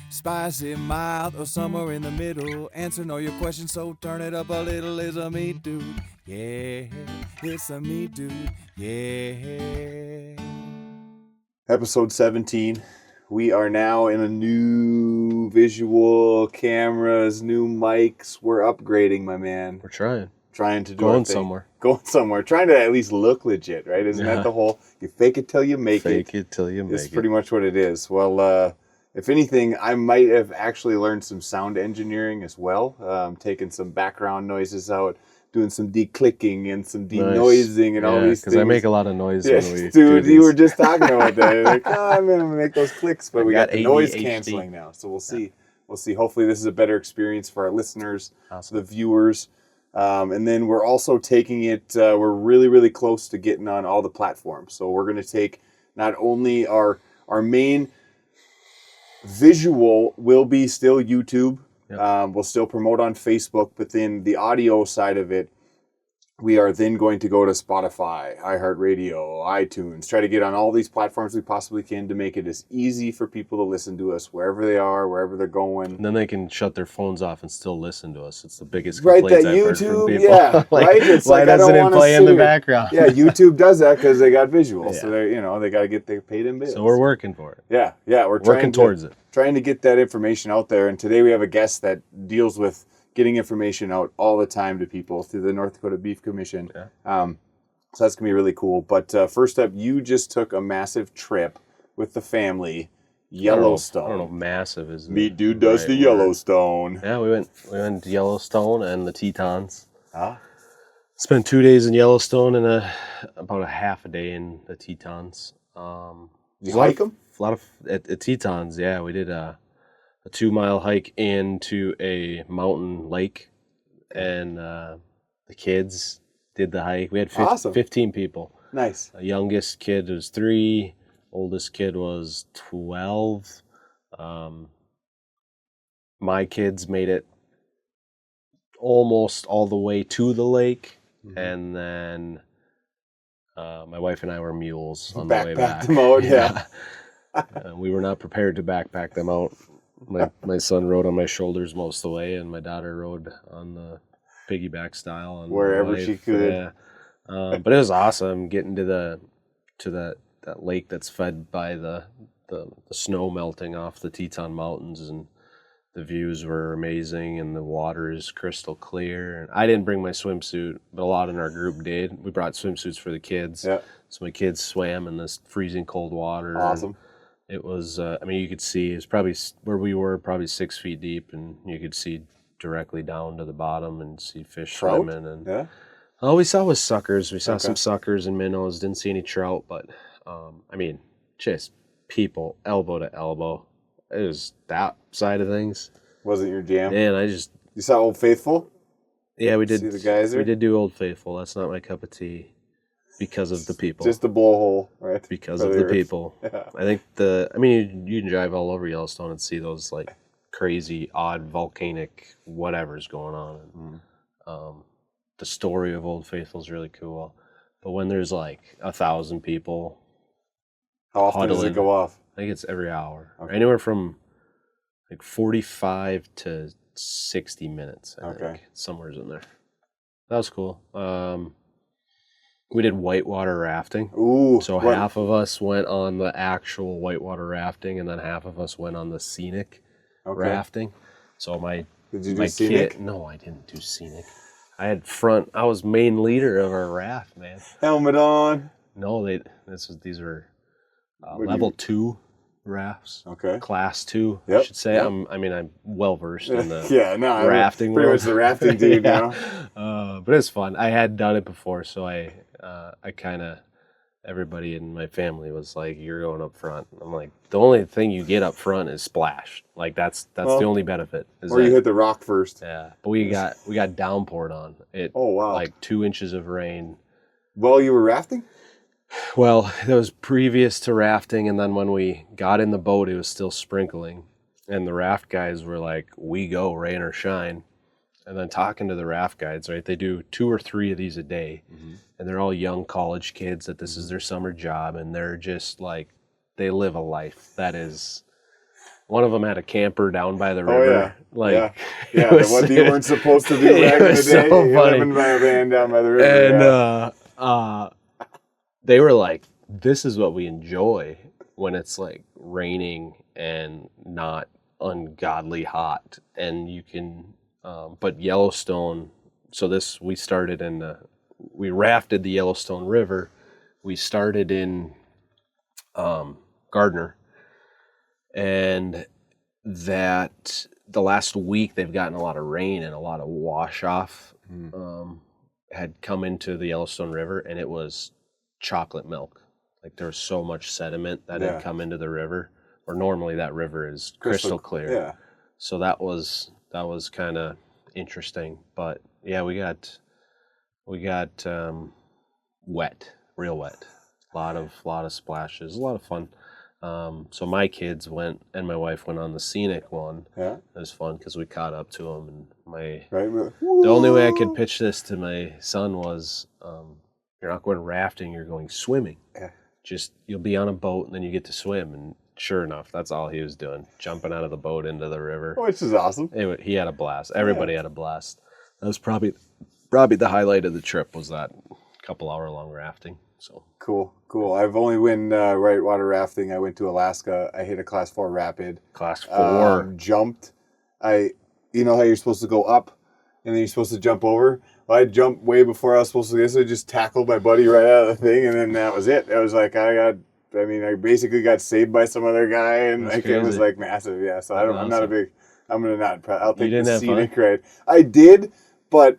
Spicy, mild, or somewhere in the middle. Answering all your questions, so turn it up a little. It's a meat dude. Yeah, it's a meat dude. Yeah. Episode 17. We are now in a new visual cameras, new mics. We're upgrading, my man. We're trying. Trying to do Going our thing. somewhere. Going somewhere. Trying to at least look legit, right? Isn't that the whole, you fake it till you make it. Fake it till you make it. It's pretty much what it is. Well, if anything, I might have actually learned some sound engineering as well. Taking some background noises out, doing some declicking and some denoising and all these things. Because I make a lot of noise when we dude, do you were these. just talking about that. Like, I'm going to make those clicks, but we got the noise ADHD. canceling now. So we'll see. We'll see. Hopefully this is a better experience for our listeners, Awesome. the viewers. And then we're also taking it, we're really, really close to getting on all the platforms. So we're going to take not only our main visual will be still YouTube. Yep. We'll still promote on Facebook, but then the audio side of it, we are then going to go to Spotify, iHeartRadio, iTunes, try to get on all these platforms we possibly can to make it as easy for people to listen to us wherever they are, wherever they're going. And then they can shut their phones off and still listen to us. It's the biggest Right, complaints that I've heard from YouTube, people. yeah, like, right? It's why like, I doesn't don't it wanna play in sit the here. background? Yeah, YouTube does that because they got visuals, Yeah. so they got to get their paid in bills. So we're working for it. Yeah, we're working towards it. Trying to get that information out there. And today we have a guest that deals with getting information out all the time to people through the North Dakota Beef Commission. Yeah. So that's going to be really cool. But first up, you just took a massive trip with the family, Yellowstone. I don't know, massive is Meat dude does the Yellowstone. Yeah, we went to Yellowstone and the Tetons. Ah. Spent 2 days in Yellowstone and about a half a day in the Tetons. You hike them? A lot of at Tetons, yeah. We did a 2-mile hike into a mountain lake, and the kids did the hike. We had 15 people. Nice. The youngest kid was 3, oldest kid was 12. My kids made it almost all the way to the lake, and then my wife and I were mules on the way back. Backpacked them out, yeah. We were not prepared to backpack them out. My son rode on my shoulders most of the way, and my daughter rode on the piggyback style on wherever she could. Yeah. But it was awesome getting to that lake that's fed by the snow melting off the Teton Mountains, and the views were amazing, and the water is crystal clear. And I didn't bring my swimsuit, but a lot in our group did. We brought swimsuits for the kids. Yeah. So my kids swam in this freezing cold water. Awesome. It was, you could see, it was probably where we were, probably 6 feet deep, and you could see directly down to the bottom and see fish swimming. And yeah. all we saw was suckers. We saw some suckers and minnows. Didn't see any trout, but just people elbow to elbow. It was that side of things. Wasn't your jam? And you saw Old Faithful? Yeah, we did. See the geyser? We did do Old Faithful. That's not my cup of tea because of the people. Just the blowhole, right? Because of the people. Yeah. I think you can drive all over Yellowstone and see those like crazy, odd, volcanic whatever's going on. And, the story of Old Faithful is really cool. But when there's like 1,000 people, how often does it go off? I think it's every hour. Okay. Anywhere from like 45 to 60 minutes, I think. Somewhere's in there. That was cool. We did whitewater rafting. Ooh. So half of us went on the actual whitewater rafting, and then half of us went on the scenic rafting. So Did you do scenic? No, I didn't do scenic. I was main leader of our raft, man. Helmet on. No, these were level 2 rafts. Okay. Class 2, yep. I should say. Yep. I'm well versed in the rafting pretty world. much the rafting dude now. But it's fun. I had done it before, so I kind of, everybody in my family was like, "You're going up front." I'm like, the only thing you get up front is splash. Like that's the only benefit. You hit the rock first. Yeah, but we got downpoured on it. Oh wow! Like 2 inches of rain. While you were rafting? Well, that was previous to rafting, and then when we got in the boat, it was still sprinkling, and the raft guys were like, "We go, rain or shine." And then talking to the raft guides, right? They do 2 or 3 of these a day, and they're all young college kids that this is their summer job, and they're just like, they live a life that is One of them had a camper down by the Oh, river. yeah. Like, Yeah, the one you weren't supposed to do back in the day. So You're funny. living by a van down by the river. And they were like, this is what we enjoy when it's like raining and not ungodly hot. And you can, but Yellowstone, so we rafted the Yellowstone River. We started in Gardner. And that the last week they've gotten a lot of rain and a lot of wash off had come into the Yellowstone River, and it was chocolate milk. Like there was so much sediment that had come into the river, where normally that river is crystal clear. Yeah. So that was kind of interesting. But yeah, we got wet, real wet. A lot of splashes, a lot of fun. So my kids went, and my wife went on the scenic one. Yeah. It was fun because we caught up to them, and the only way I could pitch this to my son was, you're not going rafting, you're going swimming. Yeah. Just, you'll be on a boat and then you get to swim. And sure enough, that's all he was doing, jumping out of the boat into the river. Which is awesome. He had a blast. Everybody had a blast. That was probably the highlight of the trip, was that couple hour long rafting. So cool. I've only went whitewater rafting. I went to Alaska. I hit a class 4 rapid. Class 4. Jumped. You know how you're supposed to go up and then you're supposed to jump over? Well, I jumped way before I was supposed to get, so I just tackled my buddy right out of the thing, and then that was it. It was like I basically got saved by some other guy, and like it was like massive. Yeah, so I'm awesome. not a big. I'm gonna not. I'll take didn't the have scenic fun? ride. I did, but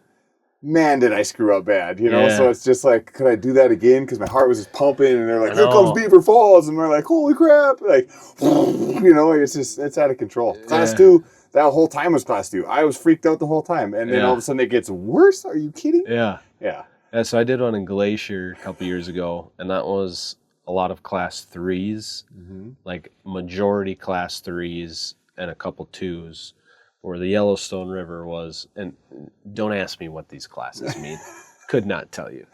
man, did I screw up bad, you know? Yeah. So it's just like, could I do that again? Because my heart was just pumping, and they're like, I here know. comes Beaver Falls, and we're like, holy crap. Like, you know, it's out of control. Class 2, that whole time was class 2. I was freaked out the whole time. And then all of a sudden it gets worse. Are you kidding? Yeah. Yeah. So I did one in Glacier a couple years ago, and that was a lot of class 3s, like majority class 3s and a couple 2s. Where the Yellowstone River was, and don't ask me what these classes mean. Could not tell you.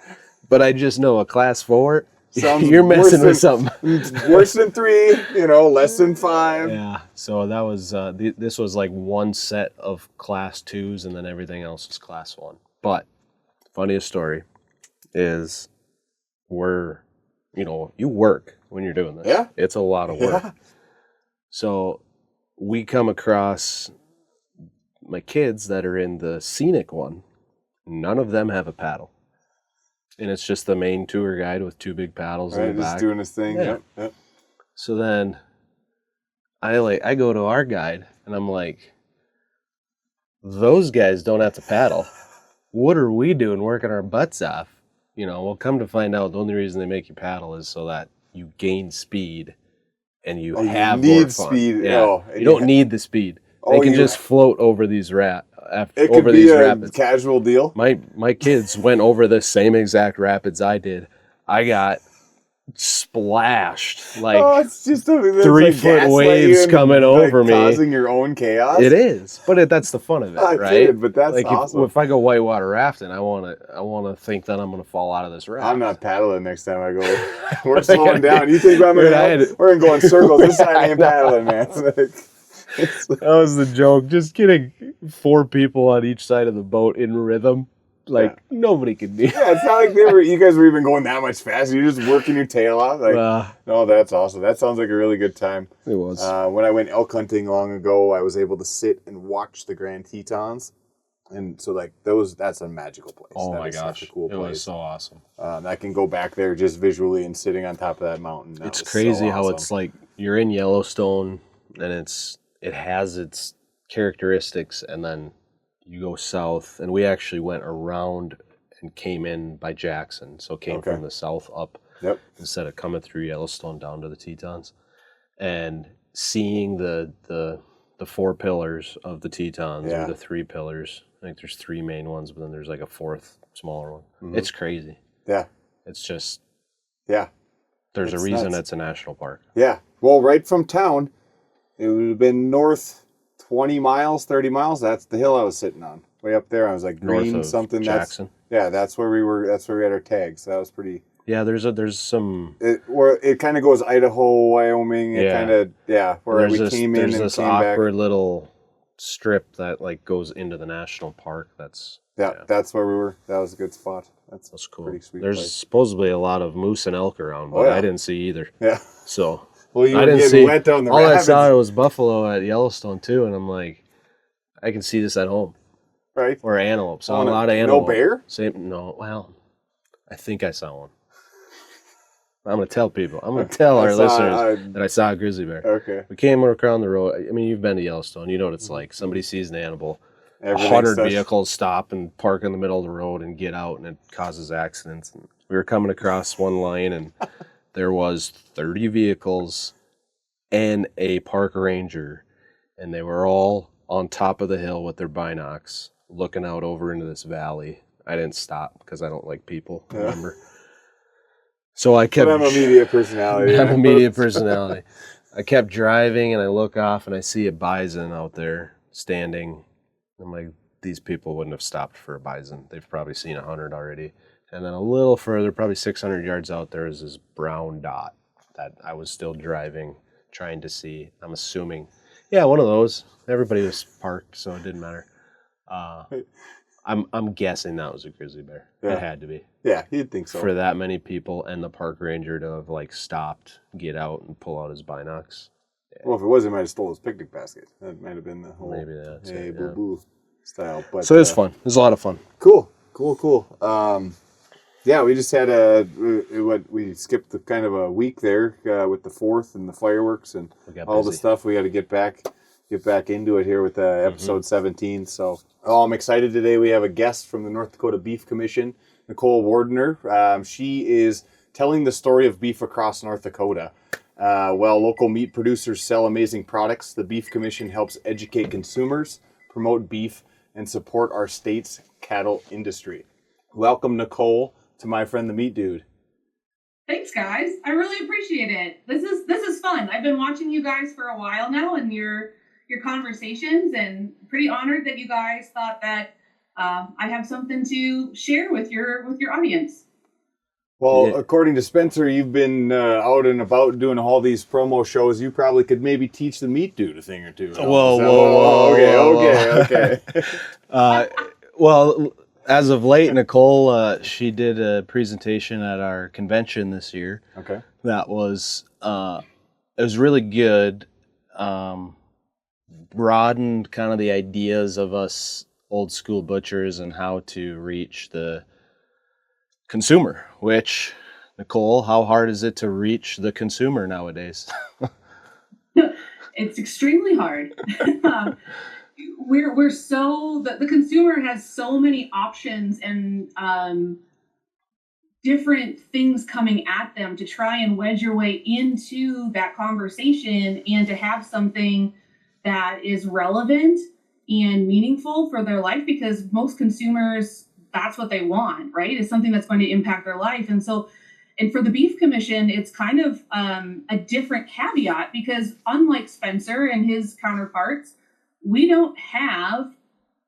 But I just know a class 4, Sounds you're messing with something. Worse than 3, you know, less than 5. Yeah, so that was, this was like one set of class 2s, and then everything else was class 1. But, funniest story is you work when you're doing this. Yeah. It's a lot of work. Yeah. So, we come across my kids that are in the scenic one. None of them have a paddle. And it's just the main tour guide with 2 big paddles in the back. Just doing his thing. Yeah. Yep. So then I go to our guide and I'm like, those guys don't have to paddle. What are we doing working our butts off? You know, well, come to find out, the only reason they make you paddle is so that you gain speed and you have more fun. Speed. Yeah. Oh, you don't need the speed. They can just float over these It could be a rapids. casual deal. My kids went over the same exact rapids I did. I got splashed it's just 3-foot waves coming over me, causing your own chaos. It is, but that's the fun of it, I right? did, but that's like awesome. if I go whitewater rafting, I want to think that I'm going to fall out of this raft. I'm not paddling next time I go. We're slowing down. You think I'm gonna? We're gonna go in circles. This time I ain't paddling, man. That was the joke. Just getting 4 people on each side of the boat in rhythm. Nobody could be. Yeah, it's not like you guys were even going that much faster. You're just working your tail off. No, that's awesome. That sounds like a really good time. It was. When I went elk hunting long ago, I was able to sit and watch the Grand Tetons. And so that's a magical place. Oh that my is gosh. such a cool place. It was so awesome. I can go back there just visually and sitting on top of that mountain. It's crazy how it's like you're in Yellowstone and it has its characteristics, and then you go south, and we actually went around and came in by Jackson, so came from the south up instead of coming through Yellowstone down to the Tetons, and seeing the 4 pillars of the Tetons or the 3 pillars. I think there's 3 main ones, but then there's like a 4th smaller one. Mm-hmm. It's crazy. Yeah. It's just There's a reason it's a national park. Yeah. Well, right from town, it would have been north 20 miles, 30 miles. That's the hill I was sitting on. Way up there. I was like green North of something. Jackson. That's where we were. That's where we had our tags. So that was pretty Yeah, there's some. It kind of goes Idaho, Wyoming. It kind of where we came in there's and this came awkward back. little strip that like goes into the national park. That's where we were. That was a good spot. That's cool. Pretty sweet There's place. supposedly a lot of moose and elk around, but I didn't see either. Yeah. So well, you I were didn't getting see. wet down the all rapids. I saw was buffalo at Yellowstone too, and I'm like, I can see this at home. Right. Or antelope. Saw a lot of antelope. No bear? No. Well, I think I saw one. I'm going to tell people. I'm going to tell our listeners that I saw a grizzly bear. Okay. We came around the road. I mean, you've been to Yellowstone. You know what it's like. Somebody sees an animal. 100 vehicles stop and park in the middle of the road and get out, and it causes accidents. And we were coming across one line, and there was 30 vehicles and a park ranger, and they were all on top of the hill with their binocs looking out over into this valley. I didn't stop because I don't like people, remember? So I kept... But I'm a media personality. I'm a media personality. I kept driving, and I look off, and I see a bison out there standing. I'm like, these people wouldn't have stopped for a bison. They've probably seen 100 already. And then a little further, probably 600 yards out, there is this brown dot that I was still driving, trying to see. I'm assuming. Yeah, one of those. Everybody was parked, so it didn't matter. I'm guessing that was a grizzly bear. Yeah. It had to be. Yeah, you'd think so. For that many people and the park ranger to have like stopped, get out, and pull out his binocs. Yeah. Well, if it was, he might have stole his picnic basket. That might have been the whole maybe that's hey boo boo style. But so it was fun. It was a lot of fun. Cool. Yeah, we just had we skipped kind of a week there with the 4th and the fireworks and all the stuff. We got to get back into it here with episode 17. So I'm excited today. We have a guest from the North Dakota Beef Commission, Nicole Wardner. She is telling the story of beef across North Dakota. While local meat producers sell amazing products, the Beef Commission helps educate consumers, promote beef, and support our state's cattle industry. Welcome, Nicole, to my friend the Meat Dude. Thanks, guys. I really appreciate it. This is fun. I've been watching you guys for a while now and your conversations, and pretty honored that you guys thought that I have something to share with your audience. Well, according to Spencer, you've been out and about doing all these promo shows. You probably could maybe teach the Meat Dude a thing or two. Whoa. Okay. Well, as of late, Nicole, she did a presentation at our convention this year. Okay. That was, it was really good. Broadened kind of the ideas of us old school butchers and how to reach the consumer, which, Nicole, how hard is it to reach the consumer nowadays? It's extremely hard. We're so the consumer has so many options and different things coming at them to try and wedge your way into that conversation and to have something that is relevant and meaningful for their life, because most consumers, that's what they want, right? Is something that's going to impact their life. And for the Beef Commission, it's kind of a different caveat, because unlike Spencer and his counterparts, we don't have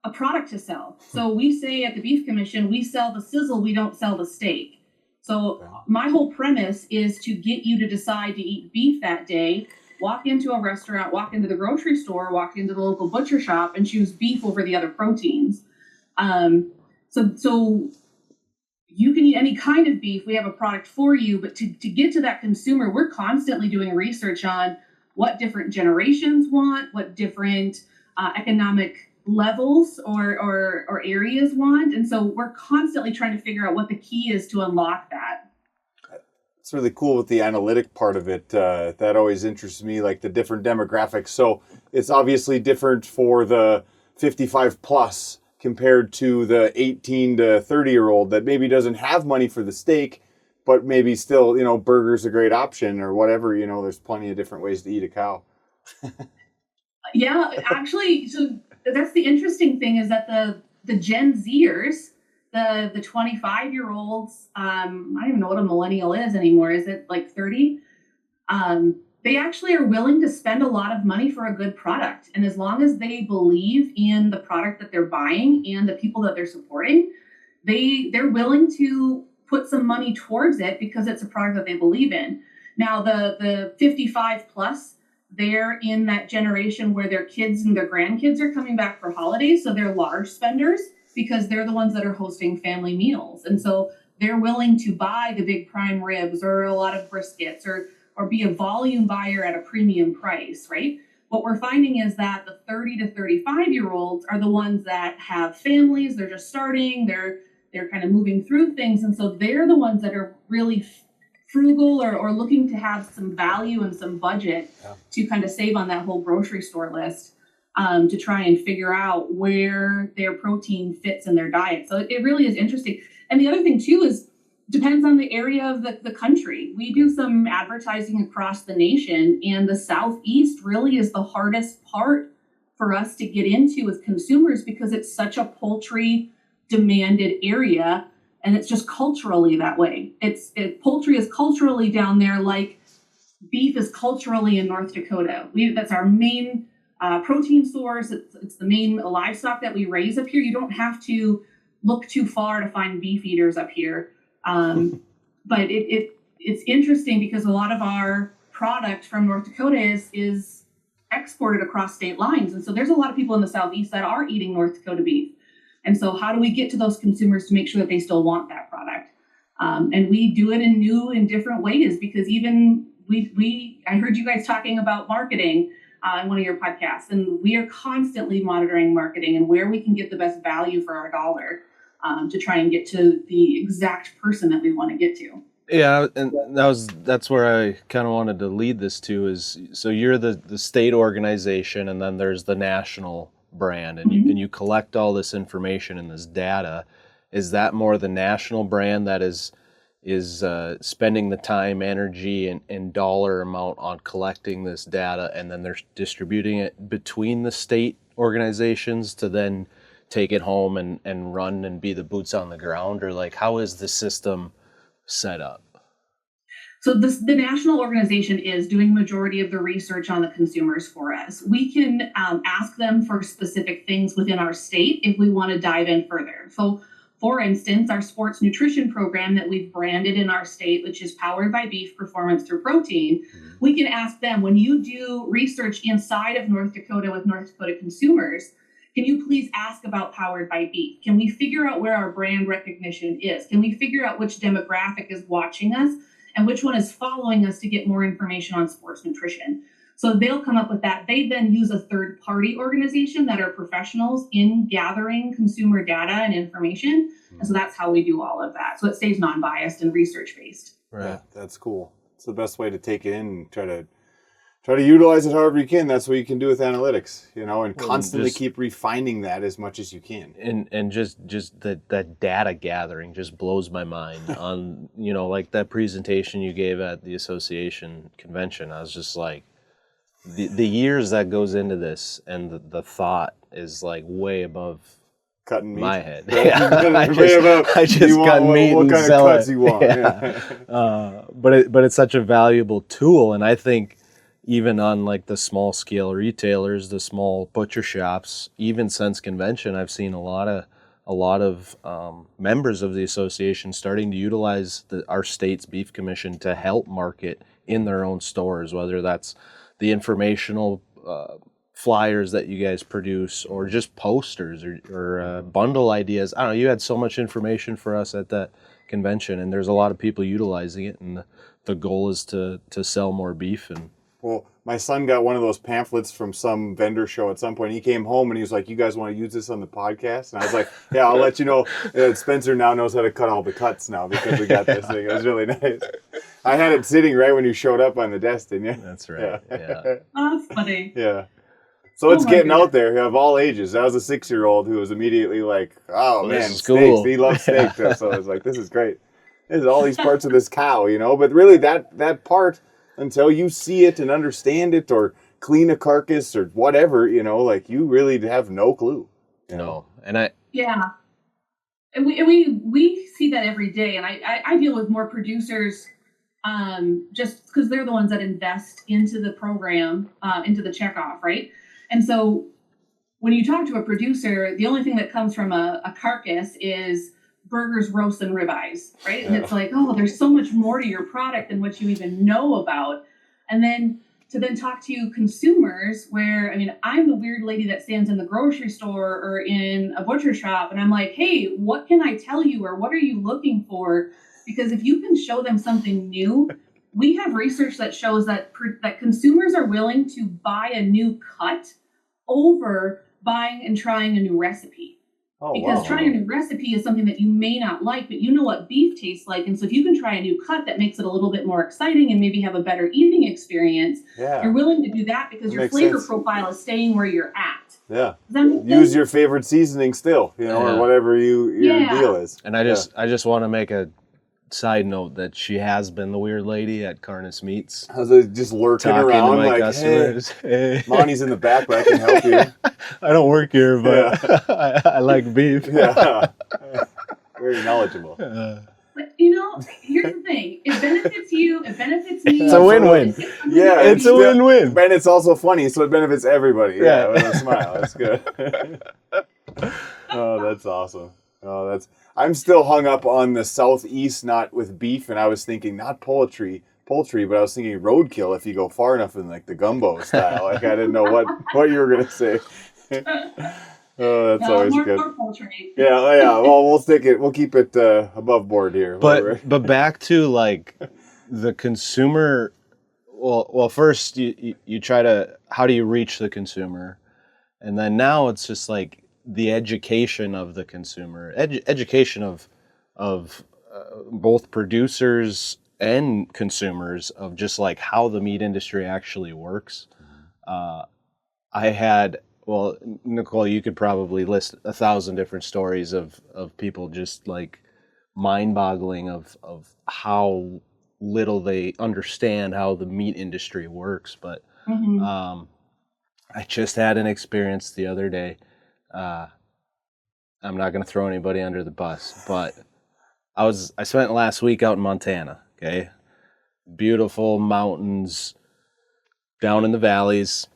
a product to sell. So we say at the Beef Commission, we sell the sizzle, we don't sell the steak. So my whole premise is to get you to decide to eat beef that day, walk into a restaurant, walk into the grocery store, walk into the local butcher shop, and choose beef over the other proteins. So you can eat any kind of beef. We have a product for you, but to get to that consumer, we're constantly doing research on what different generations want, what different economic levels or areas want. And so we're constantly trying to figure out what the key is to unlock that. It's really cool with the analytic part of it. That always interests me, like the different demographics. So it's obviously different for the 55 plus compared to the 18 to 30-year-old that maybe doesn't have money for the steak, but maybe still, burger's a great option or whatever. There's plenty of different ways to eat a cow. Yeah, actually, so that's the interesting thing, is that the Gen Zers, the 25-year-olds, I don't even know what a millennial is anymore. Is it like 30? They actually are willing to spend a lot of money for a good product. And as long as they believe in the product that they're buying and the people that they're supporting, they're willing to put some money towards it because it's a product that they believe in. Now, the 55 plus, they're in that generation where their kids and their grandkids are coming back for holidays. So they're large spenders because they're the ones that are hosting family meals. And so they're willing to buy the big prime ribs or a lot of briskets or be a volume buyer at a premium price, right? What we're finding is that the 30 to 35-year-olds are the ones that have families, they're just starting, they're kind of moving through things. And so they're the ones that are really frugal or looking to have some value and some budget to kind of save on that whole grocery store list, to try and figure out where their protein fits in their diet. So it really is interesting. And the other thing too is depends on the area of the country. We do some advertising across the nation, and the Southeast really is the hardest part for us to get into as consumers because it's such a poultry demanded area, and it's just culturally that way. Poultry is culturally down there like beef is culturally in North Dakota. That's our main protein source. It's the main livestock that we raise up here. You don't have to look too far to find beef eaters up here. But it's interesting because a lot of our product from North Dakota is exported across state lines. And so there's a lot of people in the Southeast that are eating North Dakota beef. And so how do we get to those consumers to make sure that they still want that product? And we do it in new and different ways because even I heard you guys talking about marketing in one of your podcasts, and we are constantly monitoring marketing and where we can get the best value for our dollar. To try and get to the exact person that we want to get to. Yeah, and that's where I kind of wanted to lead this to is, so you're the state organization, and then there's the national brand, and, and you collect all this information and this data. Is that more the national brand that is spending the time, energy, and dollar amount on collecting this data, and then they're distributing it between the state organizations to then take it home and run and be the boots on the ground? Or like, how is the system set up? So the national organization is doing majority of the research on the consumers for us. We can ask them for specific things within our state if we want to dive in further. So for instance, our sports nutrition program that we've branded in our state, which is powered by beef performance through protein, we can ask them, when you do research inside of North Dakota with North Dakota consumers, can you please ask about powered by beef? Can we figure out where our brand recognition is? Can we figure out which demographic is watching us and which one is following us to get more information on sports nutrition? So they'll come up with that. They then use a third-party organization that are professionals in gathering consumer data and information. And so that's how we do all of that. So it stays non-biased and research-based. Right. Yeah, that's cool. It's the best way to take it in and try to utilize it however you can. That's what you can do with analytics, and constantly keep refining that as much as you can. And just that data gathering just blows my mind on, like that presentation you gave at the association convention. I was just like, the years that goes into this, and the thought is like way above cutting meat. My head. Yeah. I just cut meat what and kind sell of cuts it. you want. Yeah. But it's such a valuable tool, and I think even on like the small scale retailers, the small butcher shops, even since convention, I've seen a lot of members of the association starting to utilize our state's beef commission to help market in their own stores, whether that's the informational flyers that you guys produce, or just posters or bundle ideas. I don't know, you had so much information for us at that convention, and there's a lot of people utilizing it, and the goal is to sell more beef. And well, my son got one of those pamphlets from some vendor show at some point. He came home and he was like, "You guys want to use this on the podcast?" And I was like, "Yeah, I'll let you know. Spencer now knows how to cut all the cuts now because we got this thing." It was really nice. I had it sitting right when you showed up on the desk, didn't you? That's right. Yeah. Oh, that's funny. Yeah. So it's getting goodness. out there of all ages. That was a 6-year-old who was immediately like, "Oh, Well, man, this is steaks." cool. He loves steak. So I was like, "This is great. There's all these parts of this cow, But really, that part, until you see it and understand it, or clean a carcass or whatever, like you really have no clue. No, and Yeah. And we see that every day. And I deal with more producers just because they're the ones that invest into the program, into the checkoff, right? And so when you talk to a producer, the only thing that comes from a carcass is burgers, roasts, and ribeyes, right? And it's like, oh, there's so much more to your product than what you even know about. And then to then talk to consumers where, I mean, I'm the weird lady that stands in the grocery store or in a butcher shop, and I'm like, hey, what can I tell you, or what are you looking for? Because if you can show them something new, we have research that shows that consumers are willing to buy a new cut over buying and trying a new recipe. Because trying a new recipe is something that you may not like, but you know what beef tastes like. And so if you can try a new cut that makes it a little bit more exciting and maybe have a better eating experience, you're willing to do that because your flavor profile is staying where you're at. Yeah. Does that make sense? Use your favorite seasoning still, or whatever your deal is. And I just want to make a side note that she has been the weird lady at Carnes Meats. How's it just lurking around like, customers? Hey, Monty's in the back, but I can help you. I don't work here, but I like beef. Yeah. Very knowledgeable. But, here's the thing. It benefits you. It benefits me. It's a win-win. It's a win-win. And it's also funny, so it benefits everybody. Yeah, with a smile. That's good. Oh, that's awesome. Oh, I'm still hung up on the southeast, not with beef, and I was thinking not poultry, but I was thinking roadkill if you go far enough in like the gumbo style. Like I didn't know what you were gonna say. Oh, that's always good. More poultry. Yeah. Well, we'll keep it above board here. But back to like the consumer. Well, first you try to, how do you reach the consumer, and then now it's just like the education of the consumer, education of both producers and consumers of just like how the meat industry actually works. Nicole, you could probably list 1,000 different stories of people just like mind-boggling of how little they understand how the meat industry works. But I just had an experience the other day. I'm not going to throw anybody under the bus, but I spent last week out in Montana. Okay, beautiful mountains down in the valleys,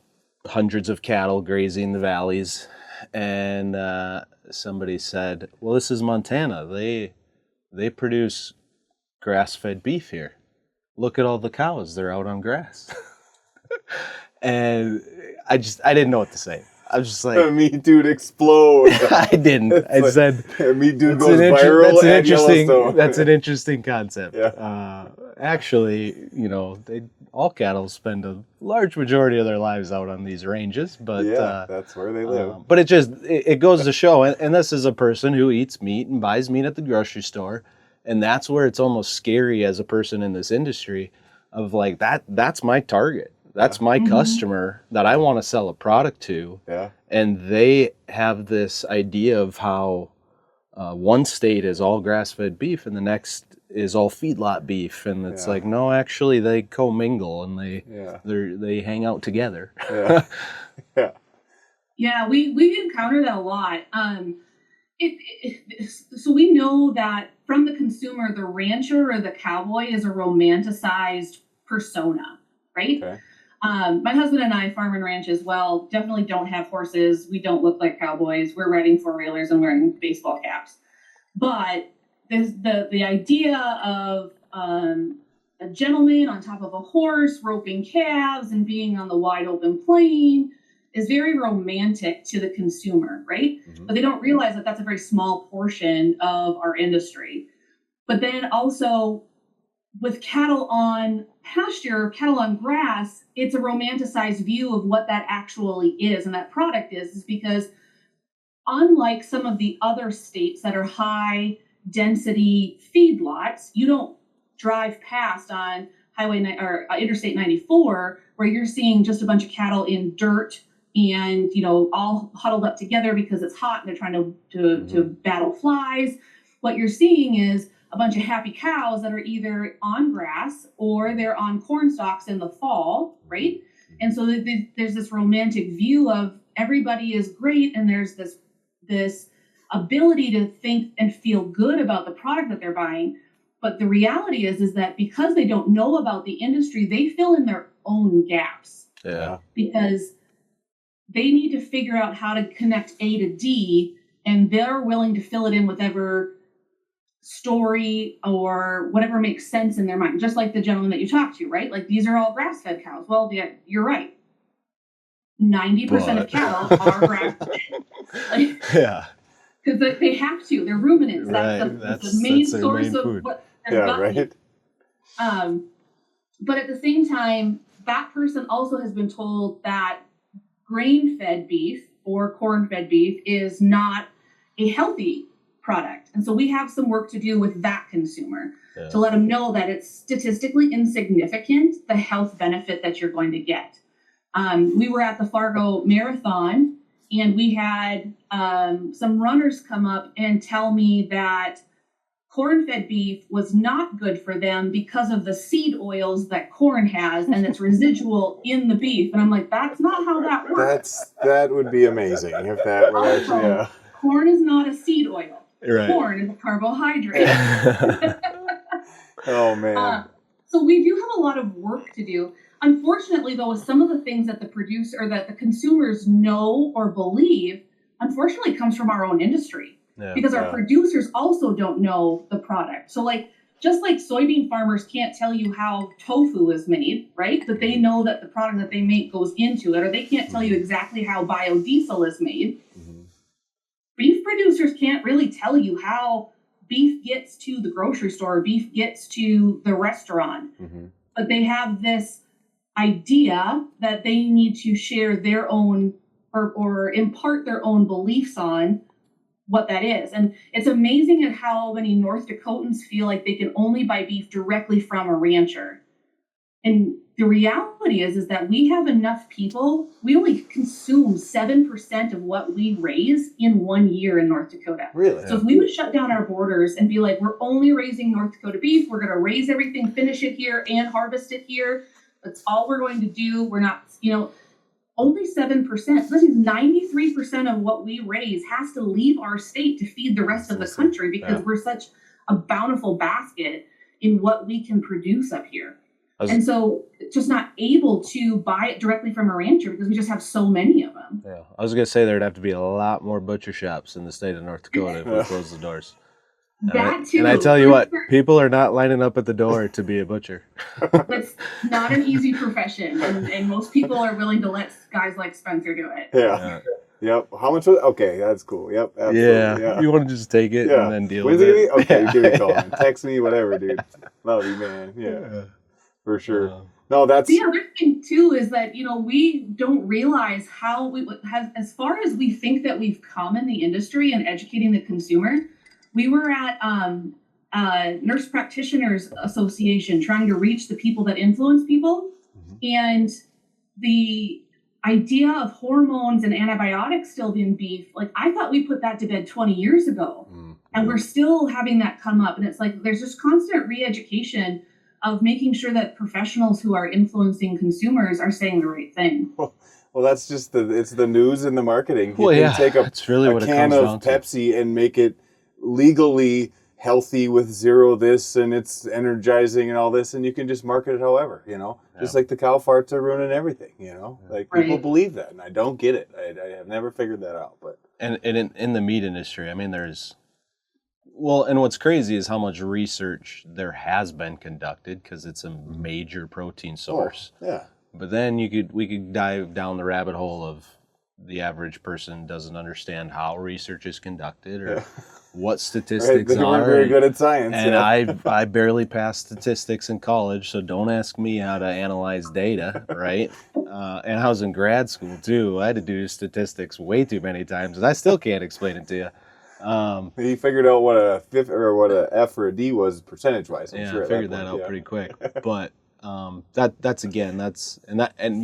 hundreds of cattle grazing the valleys, and somebody said, "Well, this is Montana. They produce grass-fed beef here. Look at all the cows. They're out on grass." And I didn't know what to say. I was just like, "Me dude explode." I didn't. I said, "Me dude goes viral at Yellowstone." That's an interesting concept. Yeah. Actually, all cattle spend a large majority of their lives out on these ranges, but that's where they live. But it goes to show, and this is a person who eats meat and buys meat at the grocery store, and that's where it's almost scary as a person in this industry of like that's my target. That's my customer that I want to sell a product to. Yeah. And they have this idea of how one state is all grass-fed beef and the next is all feedlot beef. And it's like, no, actually they commingle and they hang out together. Yeah. Yeah. Yeah, we've encountered that a lot. So we know that from the consumer, the rancher or the cowboy is a romanticized persona, right? Okay. My husband and I farm and ranch as well. Definitely don't have horses. We don't look like cowboys. We're riding four-wheelers and wearing baseball caps. But the idea of a gentleman on top of a horse roping calves and being on the wide open plain is very romantic to the consumer, right? Mm-hmm. But they don't realize that that's a very small portion of our industry. But then also with cattle on pasture, cattle on grass, it's a romanticized view of what that actually is and that product is because unlike some of the other states that are high density feedlots, you don't drive past on Interstate 94 where you're seeing just a bunch of cattle in dirt and all huddled up together because it's hot and they're trying to battle flies. What you're seeing is a bunch of happy cows that are either on grass or they're on corn stalks in the fall, right? And so there's this romantic view of everybody is great and there's this ability to think and feel good about the product that they're buying. But the reality is that because they don't know about the industry, they fill in their own gaps. Yeah. Because they need to figure out how to connect A to D and they're willing to fill it in with story or whatever makes sense in their mind, just like the gentleman that you talked to, right? Like, these are all grass-fed cows. Well, yeah, you're right. 90% of cattle are grass-fed. Like, Yeah. because they have to. They're ruminants. Right. That's the main their source main of food. what they're right. But at the same time, that person also has been told that grain-fed beef or corn-fed beef is not a healthy product. And so we have some work to do with that consumer to let them know that it's statistically insignificant, the health benefit that you're going to get. We were at the Fargo Marathon, and we had some runners come up and tell me that corn-fed beef was not good for them because of the seed oils that corn has and it's residual in the beef. And I'm like, that's not how that works. That would be amazing if that were actually, yeah. Corn is not a seed oil. Right. Corn is a carbohydrate. Oh, man. So we do have a lot of work to do. Unfortunately, though, with some of the things that the consumers know or believe, unfortunately, comes from our own industry. Yeah. Because our producers also don't know the product. So just like soybean farmers can't tell you how tofu is made, right? But they know that the product that they make goes into it, or they can't tell you exactly how biodiesel is made. Mm-hmm. Beef producers can't really tell you how beef gets to the grocery store, or beef gets to the restaurant. Mm-hmm. But they have this idea that they need to share their own or impart their own beliefs on what that is. And it's amazing at how many North Dakotans feel like they can only buy beef directly from a rancher. And the reality is that we have enough people, we only consume 7% of what we raise in 1 year in North Dakota. Really? So if we would shut down our borders and be like, we're only raising North Dakota beef, we're going to raise everything, finish it here, and harvest it here. That's all we're going to do. We're not, only 7%. So that means 93% of what we raise has to leave our state to feed the rest of the country because we're such a bountiful basket in what we can produce up here. And so just not able to buy it directly from a rancher because we just have so many of them. Yeah, I was going to say there'd have to be a lot more butcher shops in the state of North Dakota if we close the doors. And I tell you what, people are not lining up at the door to be a butcher. It's not an easy profession, and most people are willing to let guys like Spencer do it. Yeah. Yep. How much was it? Okay, that's cool. Yep. Absolutely. Yeah. You want to just take it and then deal with it. Okay, give me a call. Text me, whatever, dude. Love you, man. Yeah. For sure. No, that's the other thing too is that we don't realize how we have, as far as we think that we've come in the industry and educating the consumer. We were at Nurse Practitioners Association trying to reach the people that influence people, and the idea of hormones and antibiotics still in beef, like I thought we put that to bed 20 years ago, and we're still having that come up, and it's like there's just constant re-education of making sure that professionals who are influencing consumers are saying the right thing. Well, that's just it's the news and the marketing. Well, you can take that's really a what can it comes of down Pepsi and make it legally healthy with zero this and it's energizing and all this, and you can just market it however, just like the cow farts are ruining everything, like people believe that, and I don't get it. I have never figured that out. But and in the meat industry, I mean, and what's crazy is how much research there has been conducted because it's a major protein source. But then we could dive down the rabbit hole of the average person doesn't understand how research is conducted or what statistics They are. weren't very good at science. And I barely passed statistics in college, so don't ask me how to analyze data, right? And I was in grad school too. I had to do statistics way too many times, and I still can't explain it to you. He figured out what a F or a D was percentage-wise. I'm sure I figured that out pretty quick. But and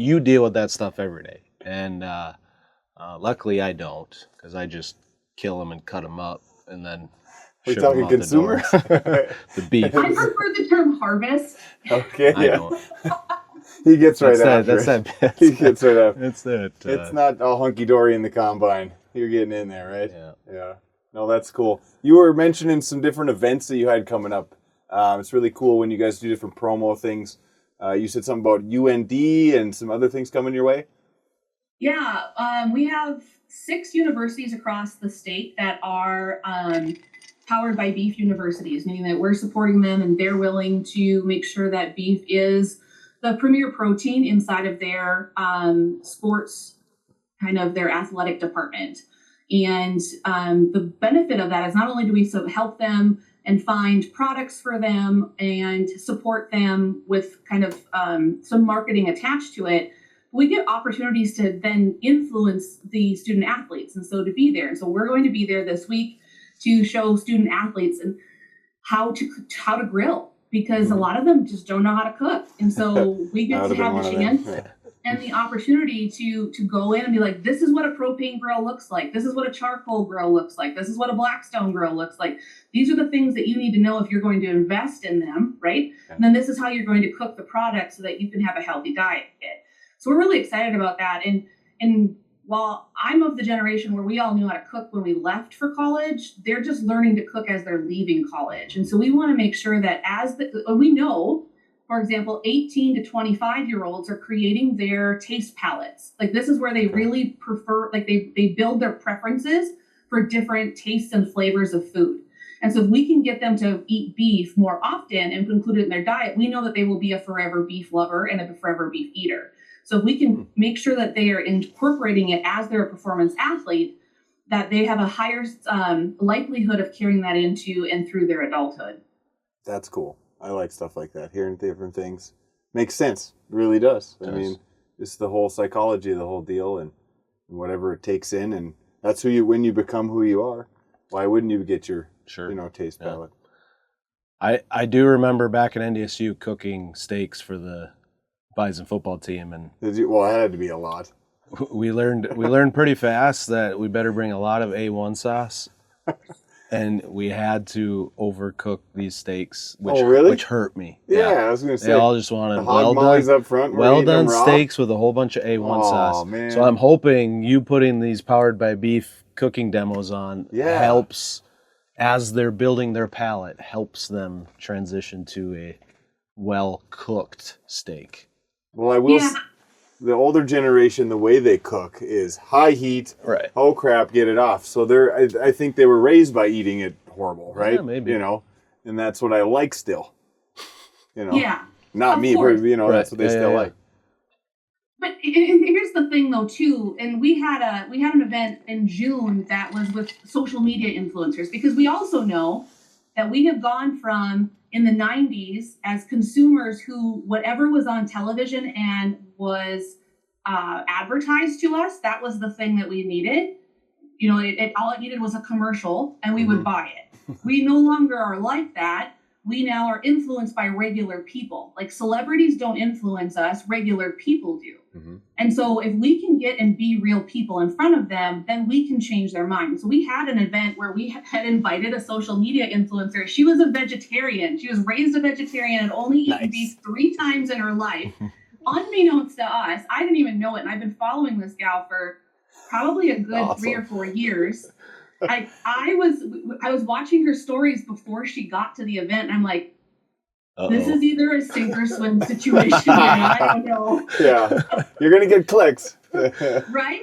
you deal with that stuff every day. And luckily I don't, because I just kill them and cut them up and then ship them out consumers? The beef. I prefer the term harvest. Okay, I don't. He gets right after. He gets right after. That's that. It's not all hunky-dory in the combine. You're getting in there, right? Yeah. No, that's cool. You were mentioning some different events that you had coming up. It's really cool when you guys do different promo things. You said something about UND and some other things coming your way? Yeah, we have 6 universities across the state that are powered by beef universities, meaning that we're supporting them and they're willing to make sure that beef is the premier protein inside of their sports, kind of their athletic department. And the benefit of that is not only do we help them and find products for them and support them with kind of some marketing attached to it, we get opportunities to then influence the student athletes. And so to be there. And so we're going to be there this week to show student athletes and how to grill, because a lot of them just don't know how to cook. And so we get to have the chance and the opportunity to go in and be like, this is what a propane grill looks like. This is what a charcoal grill looks like. This is what a Blackstone grill looks like. These are the things that you need to know if you're going to invest in them, right? And then this is how you're going to cook the product so that you can have a healthy diet. So we're really excited about that. And while I'm of the generation where we all knew how to cook when we left for college, they're just learning to cook as they're leaving college. And so we want to make sure that we know, for example, 18 to 25-year-olds are creating their taste palettes. Like this is where they really prefer, like they build their preferences for different tastes and flavors of food. And so if we can get them to eat beef more often and include it in their diet, we know that they will be a forever beef lover and a forever beef eater. So if we can make sure that they are incorporating it as they're a performance athlete, that they have a higher likelihood of carrying that into and through their adulthood. That's cool. I like stuff like that. Hearing different things makes sense. It really does. I mean, it's the whole psychology of the whole deal and whatever it takes in. And that's when you become who you are. Why wouldn't you get your, taste palette? I do remember back in NDSU cooking steaks for the Bison football team, and Well, it had to be a lot. We learned pretty fast that we better bring a lot of A1 sauce, and we had to overcook these steaks, which hurt me. Yeah, I was gonna say they all just wanted well done steaks with a whole bunch of A1 sauce. Man. So I'm hoping you putting these Powered by Beef cooking demos on helps, as they're building their palate, helps them transition to a well cooked steak. Well, I will. The older generation, the way they cook is high heat. Right. Oh crap, get it off. So I think they were raised by eating it horrible, right? Yeah, maybe. And that's what I like still. Yeah. Not me, but that's what they still like. But here's the thing, though, too. And we had an event in June that was with social media influencers, because we also know that we have gone from in the 90s as consumers who whatever was on television and was advertised to us, that was the thing that we needed. All it needed was a commercial and we would buy it. We no longer are like that. We now are influenced by regular people. Like celebrities don't influence us, regular people do. And so if we can get and be real people in front of them, then we can change their minds. So we had an event where we had invited a social media influencer. She was a vegetarian. She was raised a vegetarian and only eaten beef 3 times in her life. Unbeknownst to us, I didn't even know it. And I've been following this gal for probably a good 3 or 4 years. I was watching her stories before she got to the event, and I'm like, this is either a sink or swim situation here. I don't know. Yeah, you're gonna get clicks, right?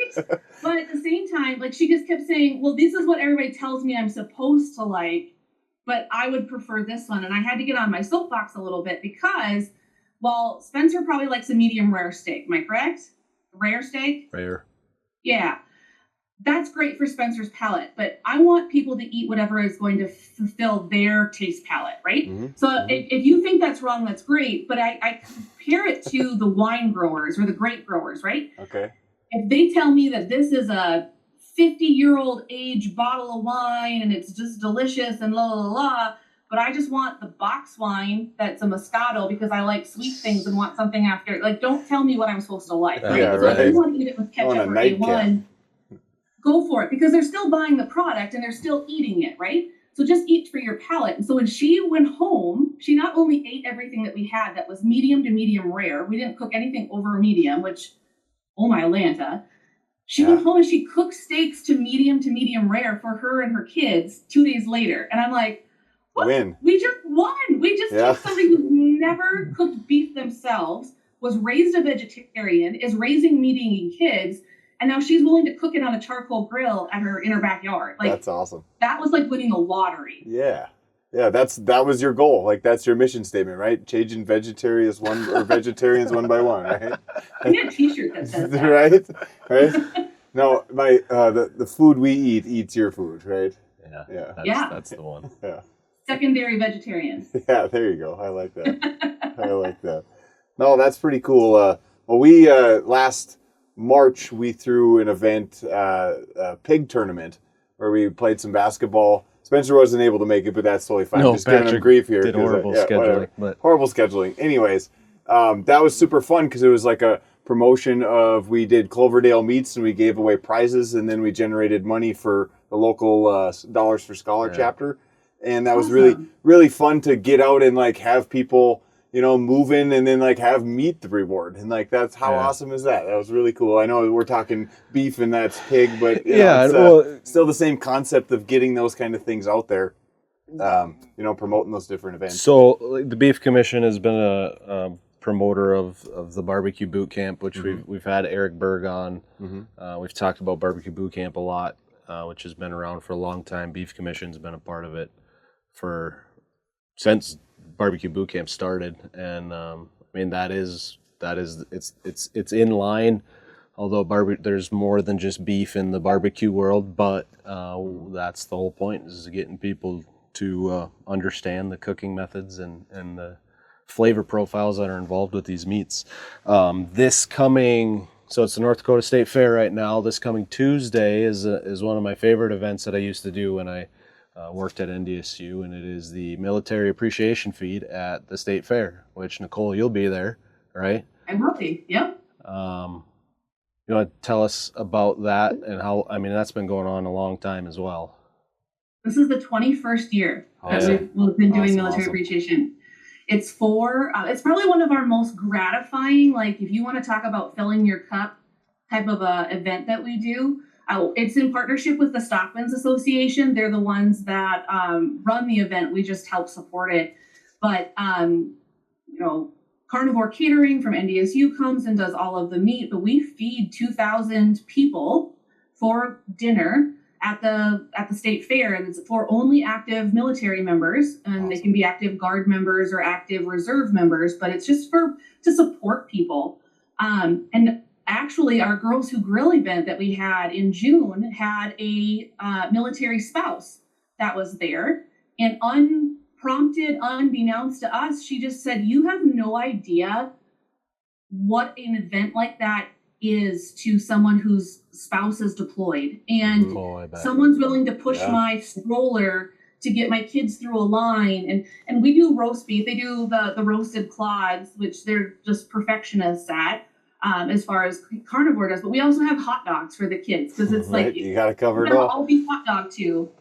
But at the same time, like she just kept saying, "Well, this is what everybody tells me I'm supposed to like, but I would prefer this one." And I had to get on my soapbox a little bit because, while Spencer probably likes a medium rare steak, am I correct? Rare steak. Rare. Yeah. That's great for Spencer's palate, but I want people to eat whatever is going to fulfill their taste palate, right? So if you think that's wrong, that's great, but I compare it to the wine growers or the grape growers, right? Okay. If they tell me that this is a 50-year-old aged bottle of wine and it's just delicious and la la la, but I just want the box wine that's a Moscato because I like sweet things and want something after, like, don't tell me what I'm supposed to like, right? Yeah, so if you want to eat it with ketchup or A1, go for it, because they're still buying the product and they're still eating it, right? So just eat for your palate. And so when she went home, she not only ate everything that we had that was medium to medium rare. We didn't cook anything over medium, which, oh my Lanta. She went home and she cooked steaks to medium rare for her and her kids 2 days later. And I'm like, what? We just won. We just took somebody who never cooked beef themselves, was raised a vegetarian, is raising meat-eating kids, And now she's willing to cook it on a charcoal grill in her backyard. Like, that's awesome. That was like winning the lottery. Yeah. Yeah, that was your goal. Like, that's your mission statement, right? Changing vegetarians one by one, right? I need a t-shirt that says that. Right? No, the food we eat eats your food, right? Yeah. That's the one. Yeah. Secondary vegetarian. Yeah, there you go. I like that. No, that's pretty cool. Well, we last March we threw an event, a pig tournament, where we played some basketball. Spencer wasn't able to make it, but that's totally fine. No, just giving him grief here. Did horrible scheduling. But... Horrible scheduling. Anyways, that was super fun because it was like a promotion of, we did Cloverdale Meats and we gave away prizes, and then we generated money for the local Dollars for Scholar chapter. And that was really, really fun to get out and like have people, move in and then like have meat the reward. And like, that's how awesome is that? That was really cool. I know we're talking beef and that's pig, but it's still the same concept of getting those kind of things out there, promoting those different events. So the Beef Commission has been a promoter of the barbecue boot camp, which we've had Eric Berg on. We've talked about barbecue boot camp a lot, which has been around for a long time. Beef Commission's been a part of it since barbecue boot camp started, and it's in line. Although there's more than just beef in the barbecue world, but that's the whole point, is getting people to understand the cooking methods and the flavor profiles that are involved with these meats. So it's the North Dakota State Fair right now. This coming Tuesday is one of my favorite events that I used to do when I worked at NDSU, and it is the Military Appreciation Feed at the State Fair, which, Nicole, you'll be there, right? I will be, yep. You want to tell us about that and how, that's been going on a long time as well. This is the 21st year that we've been doing military appreciation. It's it's probably one of our most gratifying, like if you want to talk about filling your cup type of a event that we do. It's in partnership with the Stockman's Association. They're the ones that run the event. We just help support it. But, Carnivore Catering from NDSU comes and does all of the meat, but we feed 2,000 people for dinner at the state fair, and it's for only active military members, and They can be active Guard members or active reserve members, but it's just to support people. And actually, our Girls Who Grill event that we had in June had a military spouse that was there, and unprompted, unbeknownst to us, she just said, "You have no idea what an event like that is to someone whose spouse is deployed, and someone's willing to push my stroller to get my kids through a line." And we do roast beef. They do the roasted clods, which they're just perfectionists at, as far as carnivore does. But we also have hot dogs for the kids, because it's like you got to cover it all. All beef hot dog too.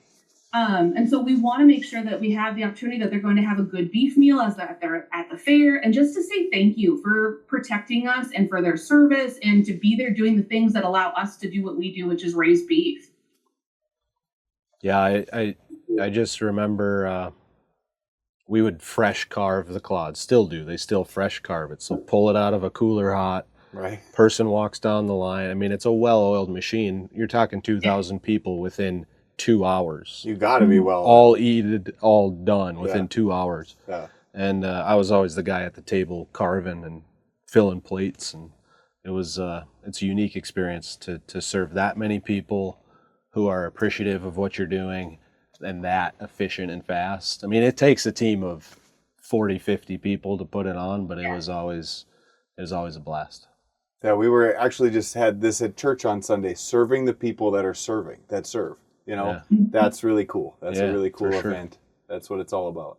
And so we want to make sure that we have the opportunity that they're going to have a good beef meal as they're at the fair, and just to say thank you for protecting us and for their service, and to be there doing the things that allow us to do what we do, which is raise beef. Yeah, I just remember we would fresh carve the clod. Still do. They still fresh carve it. So pull it out of a cooler hot. Right. Person walks down the line. It's a well-oiled machine. You're talking 2,000 people within 2 hours. You got to be well. All eaten, all done within 2 hours. Yeah. And I was always the guy at the table carving and filling plates, and it's a unique experience to serve that many people who are appreciative of what you're doing and that efficient and fast. It takes a team of 40, 50 people to put it on, but it was always a blast. Yeah, we were actually just had this at church on Sunday, serving the people that serve. That's really cool. That's a really cool event. That's what it's all about.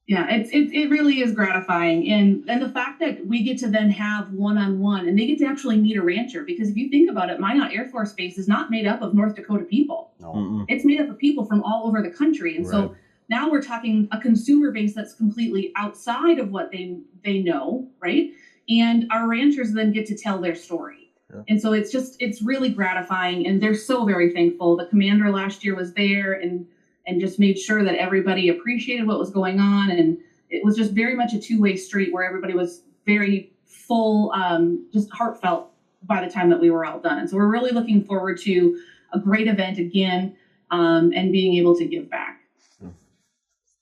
Yeah, it really is gratifying, and the fact that we get to then have one-on-one, and they get to actually meet a rancher, because if you think about it, Minot Air Force Base is not made up of North Dakota people. No. Mm-mm. It's made up of people from all over the country, and so now we're talking a consumer base that's completely outside of what they know, right? And our ranchers then get to tell their story. Yeah. And so it's really gratifying, and they're so very thankful. The commander last year was there and just made sure that everybody appreciated what was going on. And it was just very much a two-way street where everybody was very full, just heartfelt by the time that we were all done. And so we're really looking forward to a great event again, and being able to give back.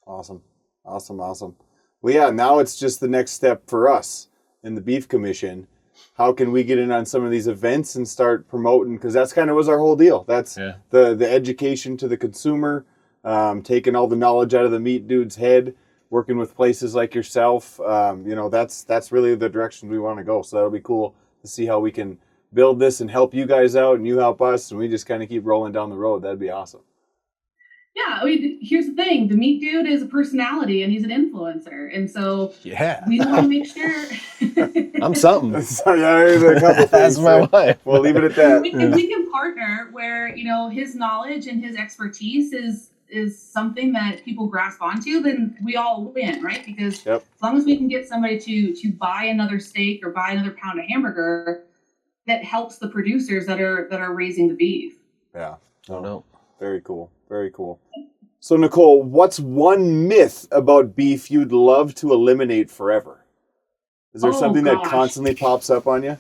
Awesome. Well, yeah, now it's just the next step for us in the Beef Commission. How can we get in on some of these events and start promoting? Because that's kind of was our whole deal. That's the education to the consumer, taking all the knowledge out of the meat dude's head, working with places like yourself. That's really the direction we want to go. So that'll be cool to see how we can build this and help you guys out and you help us, and we just kind of keep rolling down the road. That'd be awesome. Yeah, I mean, here's the thing. The meat dude is a personality and he's an influencer. And so we want to make sure. I'm something. So, there's a couple things. That's my wife. We'll leave it at that. We can partner where, his knowledge and his expertise is something that people grasp onto, then we all win, right? Because as long as we can get somebody to buy another steak or buy another pound of hamburger, that helps the producers that are raising the beef. Yeah. Oh, no. Very cool. Very cool. So, Nicole, what's one myth about beef you'd love to eliminate forever? Is there something that constantly pops up on you?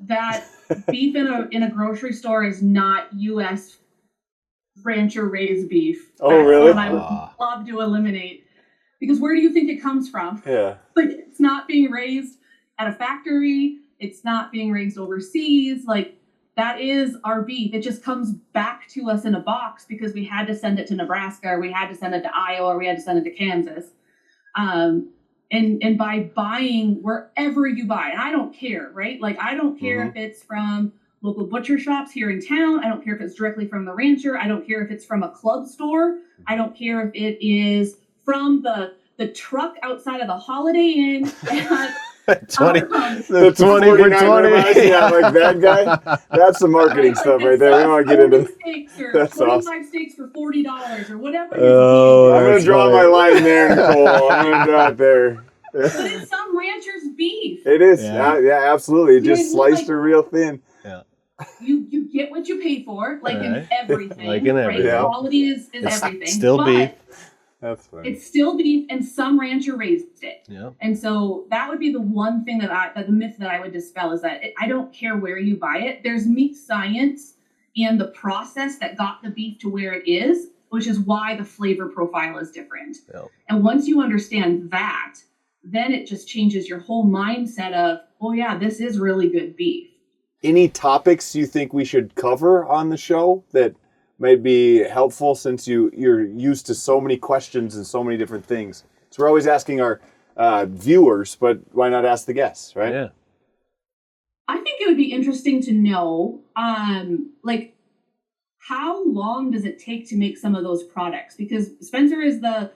That beef in a grocery store is not U.S. rancher raised beef. Oh, really? I would love to eliminate, because where do you think it comes from? Yeah. Like, it's not being raised at a factory. It's not being raised overseas. Like, that is our beef. It just comes back to us in a box because we had to send it to Nebraska, or we had to send it to Iowa, or we had to send it to Kansas. And by buying wherever you buy, and I don't care, right? Like, I don't care if it's from local butcher shops here in town. I don't care if it's directly from the rancher. I don't care if it's from a club store. I don't care if it is from the truck outside of the Holiday Inn. 20 the 20 for 20. Yeah, like that guy. That's the marketing stuff right there. We don't want to get into that. That's 25 awesome. steaks for $40 or whatever. I'm going to draw my line there, Nicole. I'm going to draw it there. But it's some rancher's beef. It is. Yeah, Absolutely. It just sliced her real thin. Yeah. You get what you pay for, like in everything. Like in everything. Right? Quality is everything. Still beef. That's funny. It's still beef, and some rancher raised it. Yeah. And so that would be the one thing that the myth that I would dispel is that I don't care where you buy it. There's meat science and the process that got the beef to where it is, which is why the flavor profile is different. Yeah. And once you understand that, then it just changes your whole mindset of, oh yeah, this is really good beef. Any topics you think we should cover on the show that might be helpful, since you're used to so many questions and so many different things? So we're always asking our viewers, but why not ask the guests, right? Yeah. I think it would be interesting to know, like, how long does it take to make some of those products? Because Spencer is the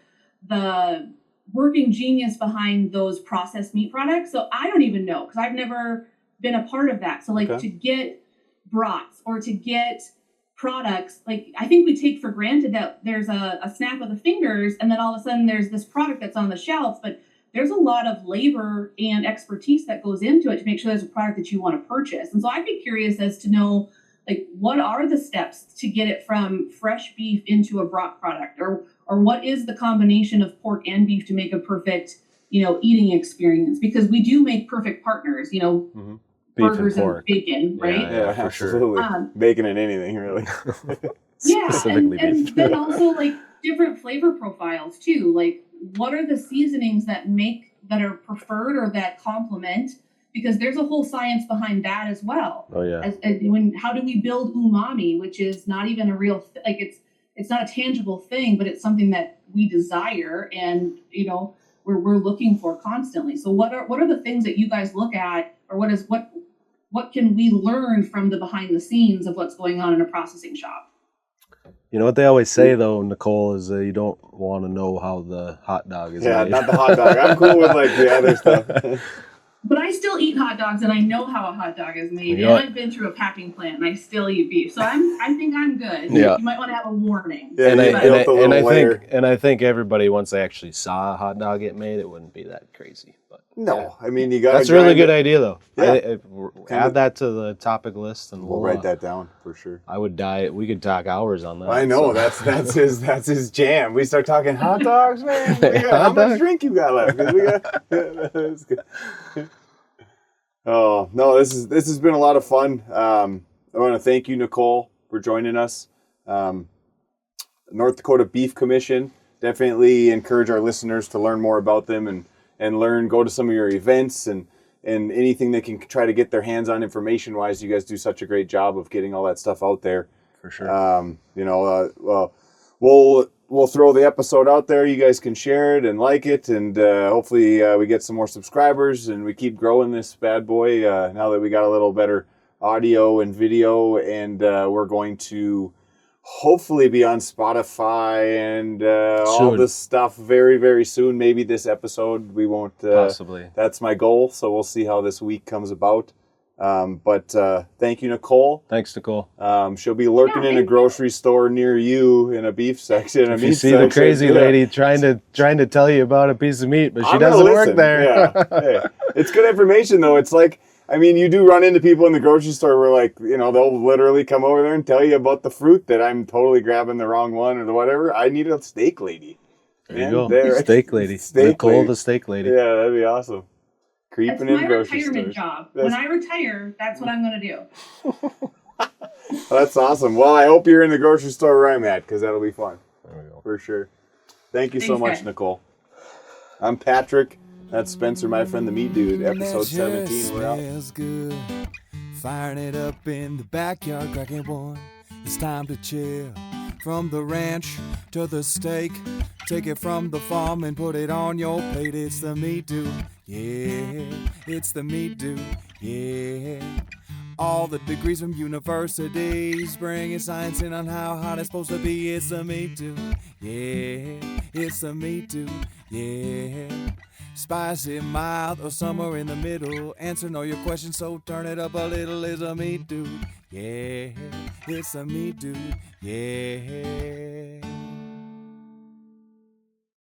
working genius behind those processed meat products. So I don't even know, because I've never been a part of that. So like to get brats or to get products, like I think we take for granted that there's a snap of the fingers and then all of a sudden there's this product that's on the shelf, but there's a lot of labor and expertise that goes into it to make sure there's a product that you want to purchase. And so I'd be curious as to know, like, what are the steps to get it from fresh beef into a brat product, or what is the combination of pork and beef to make a perfect, eating experience? Because we do make perfect partners, burgers and bacon, right? Yeah, for absolutely. Sure. Bacon and anything, really. Yeah, and then also like different flavor profiles too. Like, what are the seasonings that are preferred or that complement? Because there's a whole science behind that as well. Oh yeah. How do we build umami, which is not even a real it's not a tangible thing, but it's something that we desire and we're looking for constantly. So what are the things that you guys look at, or what can we learn from the behind the scenes of what's going on in a processing shop? You know what they always say though, Nicole, is you don't want to know how the hot dog is made. Yeah, not the hot dog. I'm cool with like the other stuff. But I still eat hot dogs, and I know how a hot dog is made. And I've been through a packing plant, and I still eat beef. So I think I'm good. Yeah. You might want to have a warning. Yeah, and I think everybody, once they actually saw a hot dog get made, it wouldn't be that crazy. But No, I mean, you got. That's a really good idea, though. Yeah. Add that to the topic list, and We'll write that down for sure. I would die. We could talk hours on that. I know, that's his jam. We start talking hot dogs, man. How much drink you got left? That's good. Oh no, this has been a lot of fun. I want to thank you, Nicole, for joining us. North Dakota Beef Commission. Definitely encourage our listeners to learn more about them and go to some of your events and anything they can try to get their hands on information wise. You guys do such a great job of getting all that stuff out there. For sure. We'll throw the episode out there. You guys can share it and like it, and hopefully we get some more subscribers and we keep growing this bad boy now that we got a little better audio and video, and we're going to hopefully be on Spotify and all this stuff very, very soon. Maybe this episode we won't. Possibly. That's my goal, so we'll see how this week comes about. But thank you, Nicole. Thanks, Nicole. She'll be lurking in a grocery store near you in a beef section. If you see the crazy lady trying to tell you about a piece of meat, but she doesn't work there. Yeah. Hey, it's good information, though. It's like, I mean, you do run into people in the grocery store where, like, they'll literally come over there and tell you about the fruit that I'm totally grabbing the wrong one or the whatever. I need a steak lady. There you go. Steak lady. Nicole, the steak lady. Yeah, that'd be awesome. Creeping in grocery stores. That's my retirement job. When I retire, that's what I'm going to do. That's awesome. Well, I hope you're in the grocery store where I'm at, because that'll be fun. There we go. For sure. Thank you so much, Nicole. I'm Patrick. That's Spencer, my friend, the meat dude. Episode 17. We're out. Smells good. Firing it up in the backyard, cracking one. It's time to chill. From the ranch to the steak, take it from the farm and put it on your plate. It's the meat dude. Yeah, it's the meat dude. Yeah. All the degrees from universities, bringing science in on how hot it's supposed to be. It's the meat dude. Yeah, it's the meat dude. Yeah. Spicy, mild, or somewhere in the middle. Answering all your questions, so turn it up a little. Is a meat dude. Yeah, it's a meat dude. Yeah.